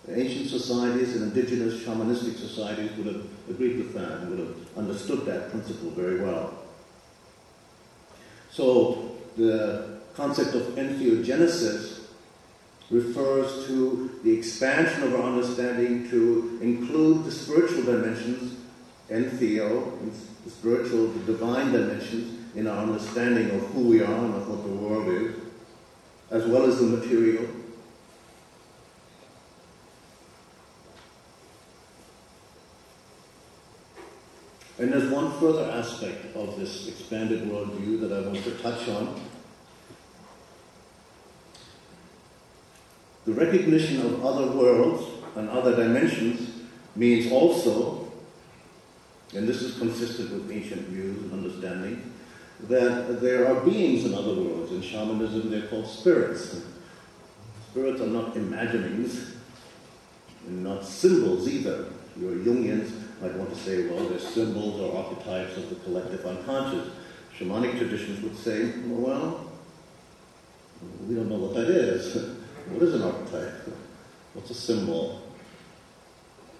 Ancient societies and indigenous shamanistic societies would have agreed with that and would have understood that principle very well. So the concept of entheogenesis refers to the expansion of our understanding to include the spiritual dimensions, entheo, the spiritual, the divine dimensions, in our understanding of who we are and of what the world is, as well as the material. And there's one further aspect of this expanded worldview that I want to touch on. The recognition of other worlds and other dimensions means also, and this is consistent with ancient views and understanding, that there are beings in other worlds. In shamanism, they're called spirits. Spirits are not imaginings and not symbols either. Your Jungians might want to say, well, they're symbols or archetypes of the collective unconscious. Shamanic traditions would say, well, we don't know what that is. What is an archetype? What's a symbol?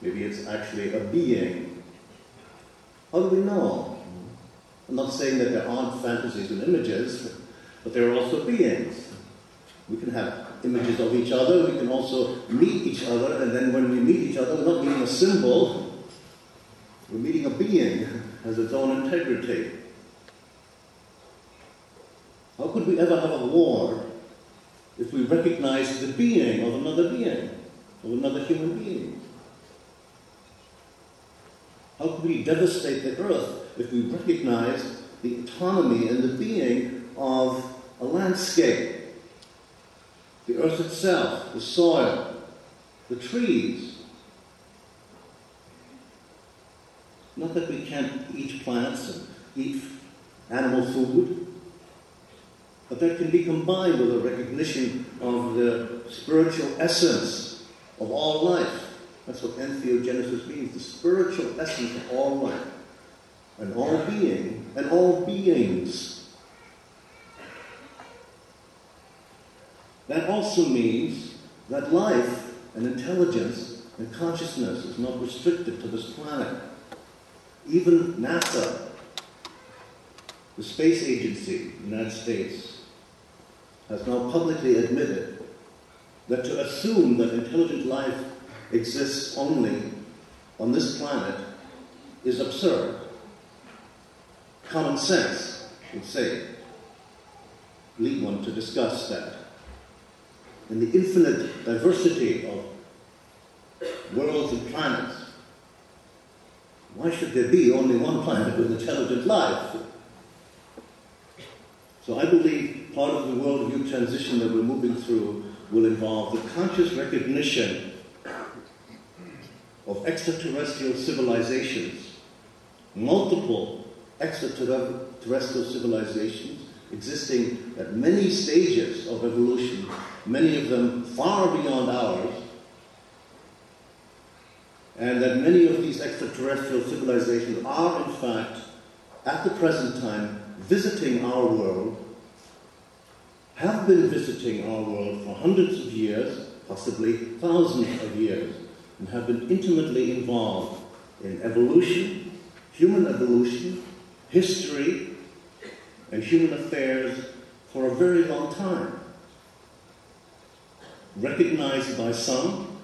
Maybe it's actually a being. How do we know? I'm not saying that there aren't fantasies and images, but there are also beings. We can have images of each other, we can also meet each other, and then when we meet each other, we're not meeting a symbol, we're meeting a being, has its own integrity. How could we ever have a war if we recognize the being of another being, of another human being? How could we devastate the earth if we recognize the autonomy and the being of a landscape? The earth itself, the soil, the trees. Not that we can't eat plants and eat animal food, but that can be combined with a recognition of the spiritual essence of all life. That's what entheogenesis means, the spiritual essence of all life, and all being, and all beings. That also means that life and intelligence and consciousness is not restricted to this planet. Even NASA, the space agency in the United States, has now publicly admitted that to assume that intelligent life exists only on this planet is absurd. Common sense would say, lead one to discuss that. In the infinite diversity of worlds and planets, why should there be only one planet with intelligent life? So I believe part of the worldview transition that we're moving through will involve the conscious recognition of extraterrestrial civilizations, multiple extraterrestrial civilizations existing at many stages of evolution, many of them far beyond ours, and that many of these extraterrestrial civilizations are, in fact, at the present time, visiting our world, have been visiting our world for hundreds of years, possibly thousands of years, and have been intimately involved in evolution, human evolution, history, and human affairs for a very long time. Recognized by some,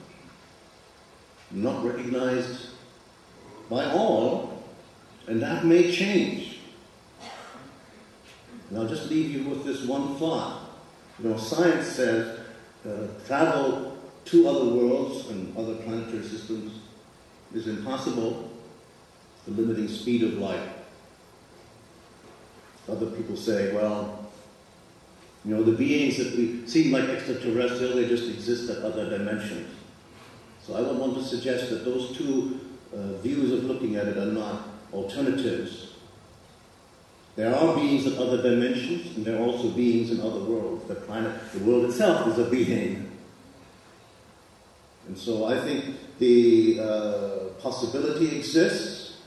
not recognized by all, and that may change. And I'll just leave you with this one thought. You know, science says travel to other worlds and other planetary systems is impossible, the limiting speed of light. Other people say, well, you know, the beings that we seem like extraterrestrial, they just exist at other dimensions. So I would want to suggest that those two views of looking at it are not alternatives. There are beings in other dimensions, and there are also beings in other worlds. The planet, the world itself is a being. And so I think the possibility exists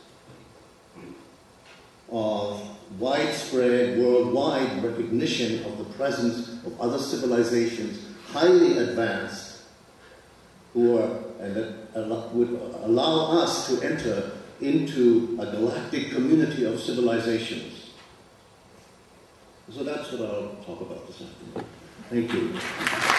of widespread, worldwide recognition of the presence of other civilizations, highly advanced, and that would allow us to enter into a galactic community of civilizations. So that's what I'll talk about this afternoon. Thank you.